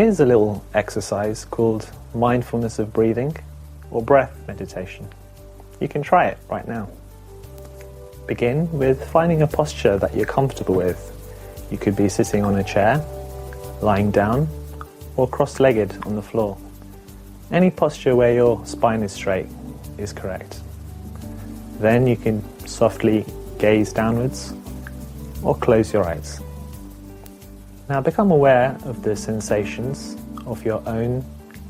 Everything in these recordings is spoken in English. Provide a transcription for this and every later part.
Here's a little exercise called mindfulness of breathing or breath meditation. You can try it right now. Begin with finding a posture that you're comfortable with. You could be sitting on a chair, lying down, or cross-legged on the floor. Any posture where your spine is straight is correct. Then you can softly gaze downwards or close your eyes. Now become aware of the sensations of your own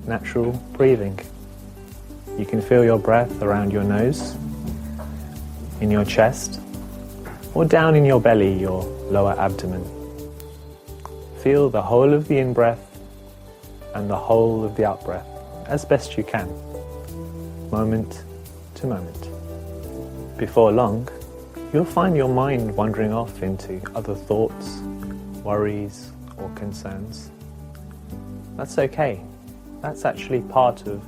natural breathing. You can feel your breath around your nose, in your chest, or down in your belly, your lower abdomen. Feel the whole of the in-breath and the whole of the out-breath as best you can, moment to moment. Before long, you'll find your mind wandering off into other thoughts, worries, or concerns. That's okay. That's actually part of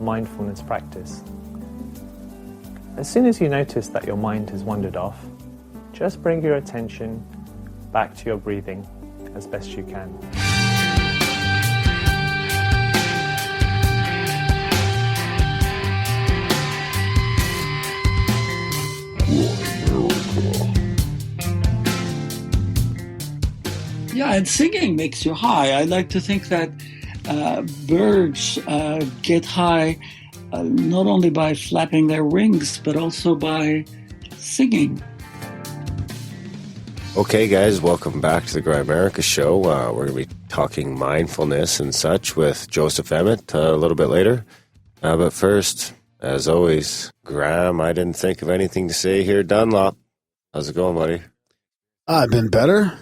mindfulness practice. As soon as you notice that your mind has wandered off, just bring your attention back to your breathing as best you can. Yeah, and singing makes you high. I like to think that birds get high not only by flapping their wings, but also by singing. Okay, guys, welcome back to the Grimerica show. We're going to be talking mindfulness and such with Joseph Emet a little bit later. But first, as always, Graham, I didn't think of anything to say here. Dunlop, how's it going, buddy? I've been better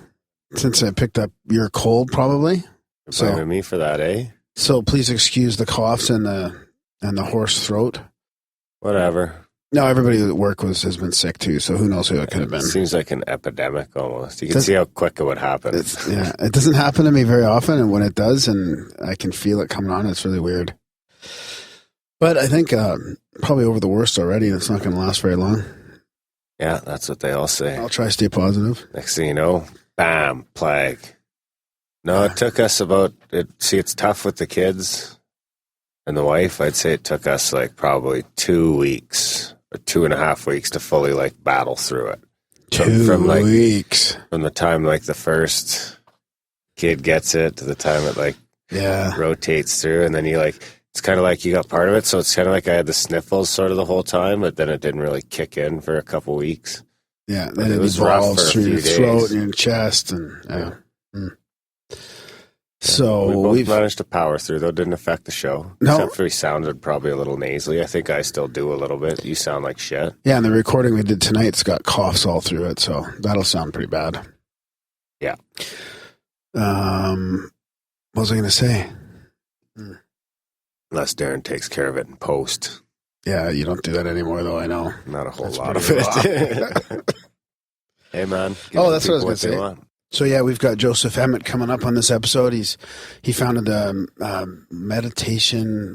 since I picked up your cold, probably. You're blaming me for that, eh? So please excuse the coughs and the hoarse throat. Whatever. No, everybody at work has been sick too, so who knows who it could have been. It seems like an epidemic almost. You can see how quick it would happen. It doesn't happen to me very often, and when it does, and I can feel it coming on, it's really weird. But I think probably over the worst already, and it's not going to last very long. Yeah, that's what they all say. I'll try to stay positive. Next thing you know, bam, plague. No, it took us it's tough with the kids and the wife. I'd say it took us like probably 2 weeks or 2.5 weeks to fully like battle through it. From 2 weeks. From the time like the first kid gets it to the time it rotates through, and then you it's kind of like you got part of it. So it's kind of like I had the sniffles sort of the whole time, but then it didn't really kick in for a couple weeks. Yeah, then it was rough for through your throat and your chest, and yeah. So we both managed to power through, though. Didn't affect the show. No. Except for he sounded probably a little nasally. I think I still do a little bit. You sound like shit. Yeah, and the recording we did tonight's got coughs all through it, so that'll sound pretty bad. Yeah. What was I going to say? Unless Darren takes care of it in post. Yeah, you don't do that anymore, though, I know. Not a whole lot of it. Hey, man. That's what I was going to say. So yeah, we've got Joseph Emet coming up on this episode. He founded the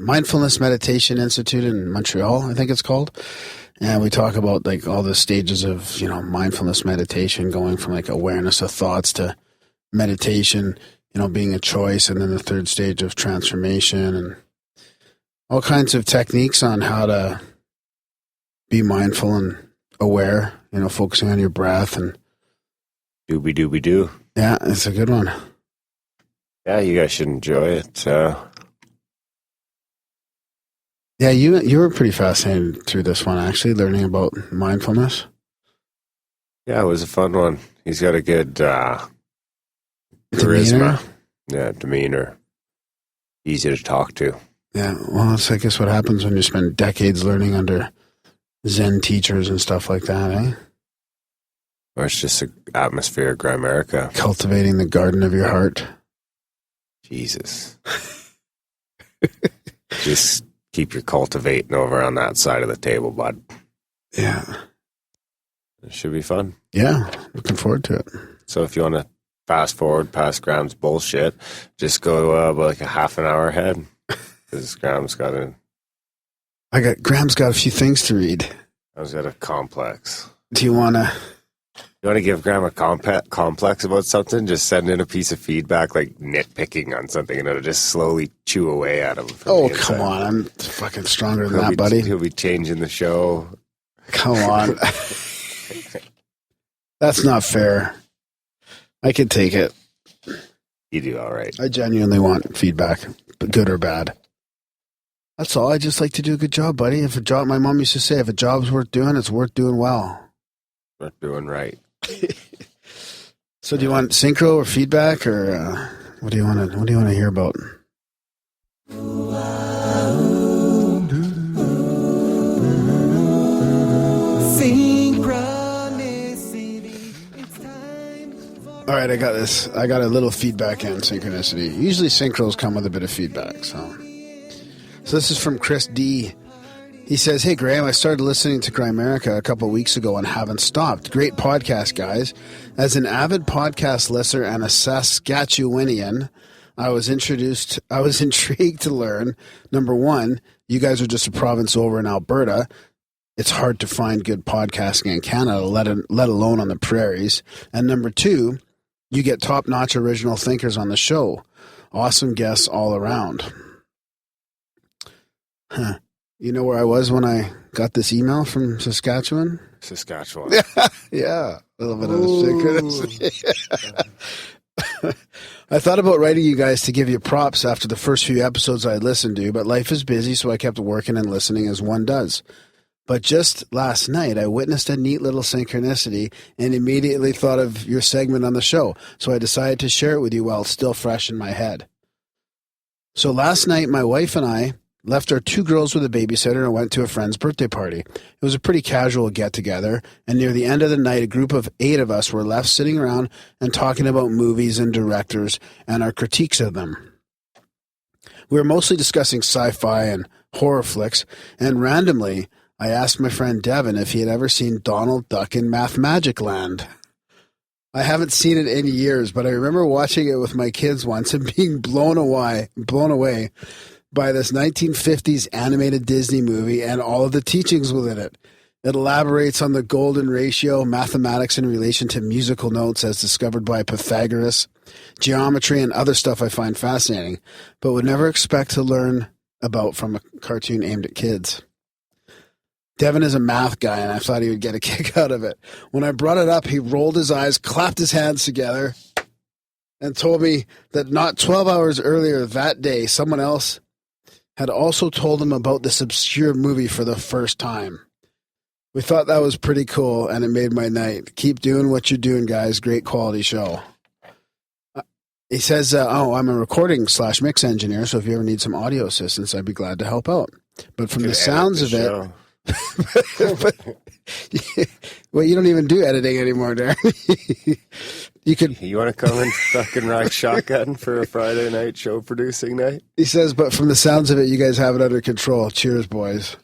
Mindfulness Meditation Institute in Montreal, I think it's called. And we talk about like all the stages of, mindfulness meditation, going from like awareness of thoughts to meditation, being a choice, and then the third stage of transformation, and all kinds of techniques on how to be mindful and aware, focusing on your breath and Doobie-doobie-doo. Yeah, it's a good one. Yeah, you guys should enjoy it. Yeah, you were pretty fascinated through this one, actually, learning about mindfulness. Yeah, it was a fun one. He's got a good charisma. Demeanor? Yeah, demeanor. Easy to talk to. Yeah, well, that's, I guess, what happens when you spend decades learning under Zen teachers and stuff like that, eh? Or it's just an atmosphere of Grimerica. Cultivating the garden of your heart. Jesus. Just keep your cultivating over on that side of the table, bud. Yeah. It should be fun. Yeah, looking forward to it. So if you want to fast forward past Graham's bullshit, just go like a half an hour ahead. Because Graham's got Graham's got a few things to read. Graham's got a complex. Do you want to... You want to give Grandma complex about something? Just send in a piece of feedback, like nitpicking on something, and it'll just slowly chew away at him. Oh, come on. I'm fucking stronger than that, buddy. He'll be changing the show. Come on. That's not fair. I can take it. You do all right. I genuinely want feedback, but good or bad. That's all. I just like to do a good job, buddy. If a job, my mom used to say, if a job's worth doing, it's worth doing well. Worth doing right. So, do you want synchro or feedback, or what do you want to? What do you want to hear about? All right, I got this. I got a little feedback and synchronicity. Usually synchros come with a bit of feedback. So this is from Chris D. He says, "Hey, Graham, I started listening to Grimerica a couple of weeks ago and haven't stopped. Great podcast, guys. As an avid podcast listener and a Saskatchewanian, I was intrigued to learn, number one, you guys are just a province over in Alberta. It's hard to find good podcasting in Canada, let alone on the prairies. And number two, you get top-notch original thinkers on the show. Awesome guests all around." Huh. You know where I was when I got this email from Saskatchewan? Saskatchewan. Yeah, a little bit of synchronicity. I thought about writing you guys to give you props after the first few episodes I listened to, but life is busy, so I kept working and listening as one does. But just last night, I witnessed a neat little synchronicity and immediately thought of your segment on the show, so I decided to share it with you while it's still fresh in my head. So last night, my wife and I left our two girls with a babysitter and went to a friend's birthday party. It was a pretty casual get-together, and near the end of the night, a group of 8 of us were left sitting around and talking about movies and directors and our critiques of them. We were mostly discussing sci-fi and horror flicks, and randomly, I asked my friend Devin if he had ever seen Donald Duck in Mathmagicland. I haven't seen it in years, but I remember watching it with my kids once and being blown away by this 1950s animated Disney movie and all of the teachings within it. It elaborates on the golden ratio, mathematics in relation to musical notes as discovered by Pythagoras, geometry, and other stuff I find fascinating, but would never expect to learn about from a cartoon aimed at kids. Devin is a math guy, and I thought he would get a kick out of it. When I brought it up, he rolled his eyes, clapped his hands together, and told me that not 12 hours earlier that day, someone else had also told him about this obscure movie for the first time. We thought that was pretty cool, and it made my night. Keep doing what you're doing, guys. Great quality show. He says, I'm a recording/mix engineer, so if you ever need some audio assistance, I'd be glad to help out. But from the sounds of it... Well, you don't even do editing anymore, Darren. You want to come and fucking ride shotgun for a Friday night show producing night? He says, but from the sounds of it, you guys have it under control. Cheers, boys.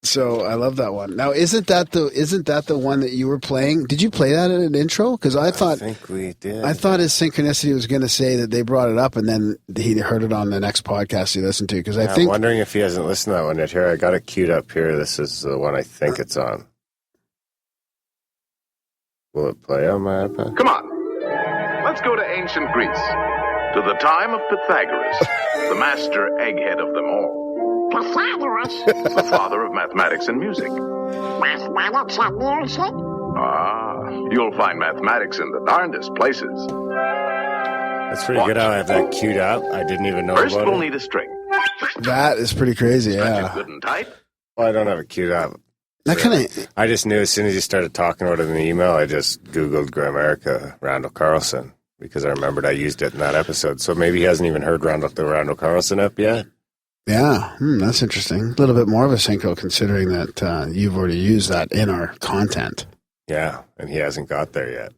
So I love that one. Now, isn't that the one that you were playing? Did you play that in an intro? Because I think we did. I thought his synchronicity was going to say that they brought it up, and then he heard it on the next podcast he listened to. Because I'm wondering if he hasn't listened to that one yet. Here, I got it queued up here. This is the one I think it's on. Will it play on my iPad? Come on, let's go to ancient Greece, to the time of Pythagoras, the master egghead of them all. Pythagoras? The father of mathematics and music. Mathematics and music? Ah, you'll find mathematics in the darndest places. That's pretty good how I have that queued up. I didn't even know First, about we'll it. need a string. That is pretty crazy, yeah. Good and tight. Well, I don't have it queued up. That kind of... I just knew as soon as you started talking about it in the email, I just Googled Grimerica, Randall Carlson, because I remembered I used it in that episode. So maybe he hasn't even heard the Randall Carlson up yet. Yeah, that's interesting. A little bit more of a synchro considering that you've already used that in our content. Yeah, and he hasn't got there yet.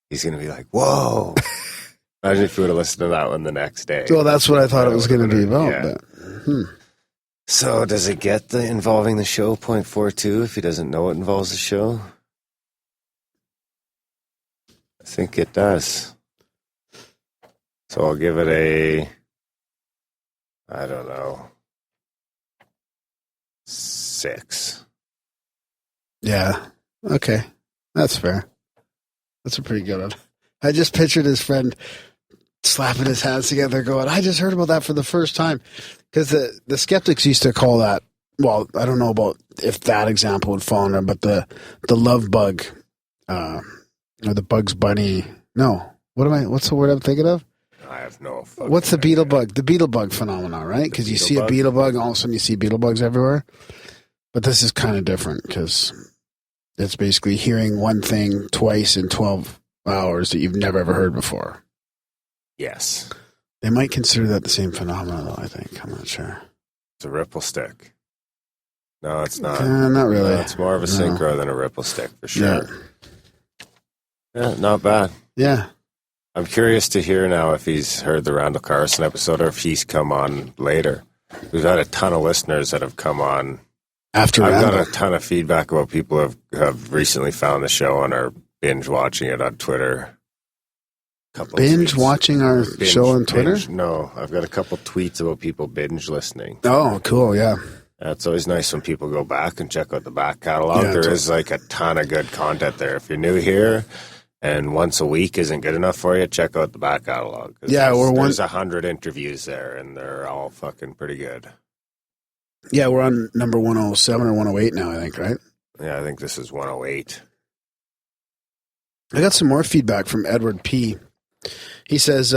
He's going to be like, whoa. Imagine if you would have listened to that one the next day. Well, that's what I thought it was going to be about. Yeah. But, So does it get the involving the show 0.42 if he doesn't know it involves the show? I think it does. So I'll give it a, I don't know, 6. Yeah. Okay. That's fair. That's a pretty good one. I just pictured his friend slapping his hands together going, I just heard about that for the first time. Because the skeptics used to call that, well, I don't know about if that example would fall under, but the love bug, or the Bugs Bunny. No. What's the word I'm thinking of? I have no fucking What's the beetle idea. bug? The beetle bug phenomenon, right? Because you see a bug? beetle bug, all of a sudden you see beetle bugs everywhere. But this is kind of different because it's basically hearing one thing twice in 12 hours that you've never ever heard before. Yes. They might consider that the same phenomenon, though, I think. I'm not sure. It's a ripple stick. No, it's not. Not really. No, it's more of a synchro than a ripple stick, for sure. Yeah, not bad. Yeah. I'm curious to hear now if he's heard the Randall Carson episode or if he's come on later. We've had a ton of listeners that have come on. After I've Randall. got a ton of feedback about people who have recently found the show and are binge watching it on Twitter. Binge watching our show on Twitter? No, I've got a couple tweets about people binge listening. Oh, cool, yeah. It's always nice when people go back and check out the back catalog. Yeah, there is like a ton of good content there. If you're new here and once a week isn't good enough for you, check out the back catalog. Yeah, there's 100 interviews there, and they're all fucking pretty good. Yeah, we're on number 107 or 108 now, I think, right? Yeah, I think this is 108. I got some more feedback from Edward P. He says,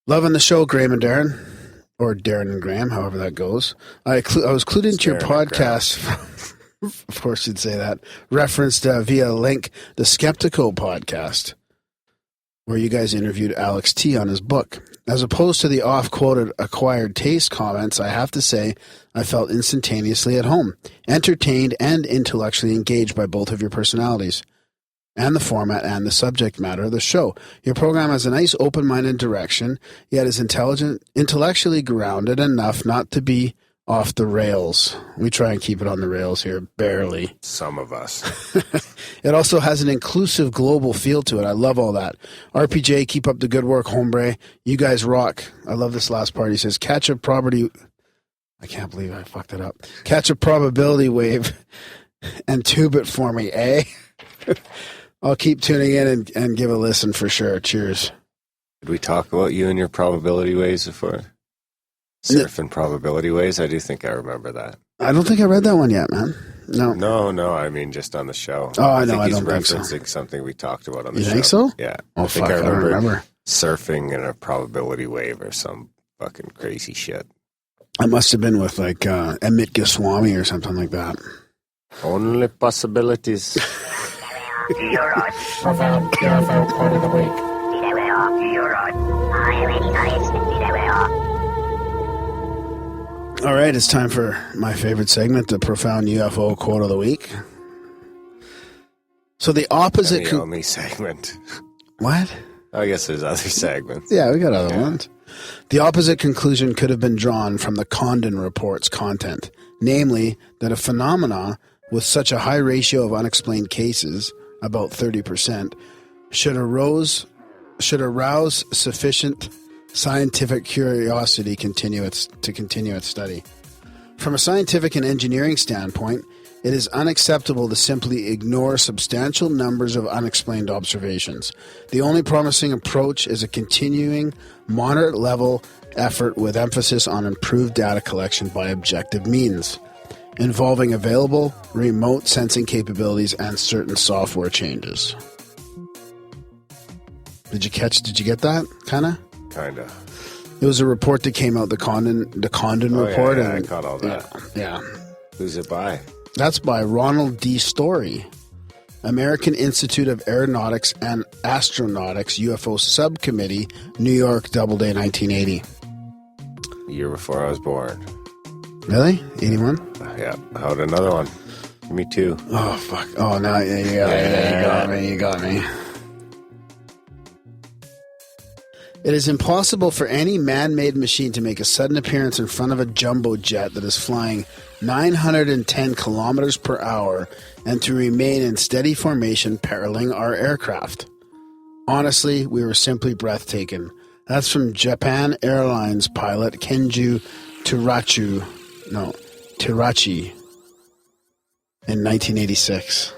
loving the show, Graham and Darren, or Darren and Graham, however that goes. I was clued into your podcast, of course you'd say that, referenced via a link, the Skeptical podcast, where you guys interviewed Alex T. on his book. As opposed to the off-quoted acquired taste comments, I have to say I felt instantaneously at home, entertained and intellectually engaged by both of your personalities, and the format and the subject matter of the show. Your program has a nice open-minded direction, yet is intellectually grounded enough not to be off the rails. We try and keep it on the rails here, barely. Some of us. It also has an inclusive global feel to it. I love all that. RPJ, keep up the good work, hombre. You guys rock. I love this last part. He says, catch a property... I can't believe I fucked it up. Catch a probability wave and tube it for me, eh? I'll keep tuning in and give a listen for sure. Cheers. Did we talk about you and your probability waves before? Surfing probability waves? I do think I remember that. I don't think I read that one yet, man. No. No, I mean just on the show. Oh, I know. I don't think think he's so. referencing something we talked about on the show. You think so? Yeah. Oh, I think fuck. I don't remember. Surfing in a probability wave or some fucking crazy shit. I must have been with like Amit Goswami or something like that. Only possibilities. You're right. Profound UFO quote of the week. You're right. I already All right, it's time for my favorite segment, the Profound UFO Quote of the Week. So the opposite... The only segment. What? I guess there's other segments. Yeah, we got other ones. The opposite conclusion could have been drawn from the Condon Report's content, namely that a phenomena with such a high ratio of unexplained cases, about 30%, should arouse sufficient scientific curiosity to continue its study. From a scientific and engineering standpoint, it is unacceptable to simply ignore substantial numbers of unexplained observations. The only promising approach is a continuing, moderate-level effort with emphasis on improved data collection by objective means, involving available remote sensing capabilities and certain software changes. Did you get that, kinda? Kinda. It was a report that came out, the Condon report. Yeah, I caught all that. Yeah. Who's it by? That's by Ronald D. Story, American Institute of Aeronautics and Astronautics UFO Subcommittee, New York, Doubleday, 1980. The year before I was born. Really? 81? Yeah. How about another one? Give me two. Oh, fuck. Oh, no, you got me. It is impossible for any man-made machine to make a sudden appearance in front of a jumbo jet that is flying 910 kilometers per hour and to remain in steady formation paralleling our aircraft. Honestly, we were simply breathtaking. That's from Japan Airlines pilot Kenju Terachi in 1986.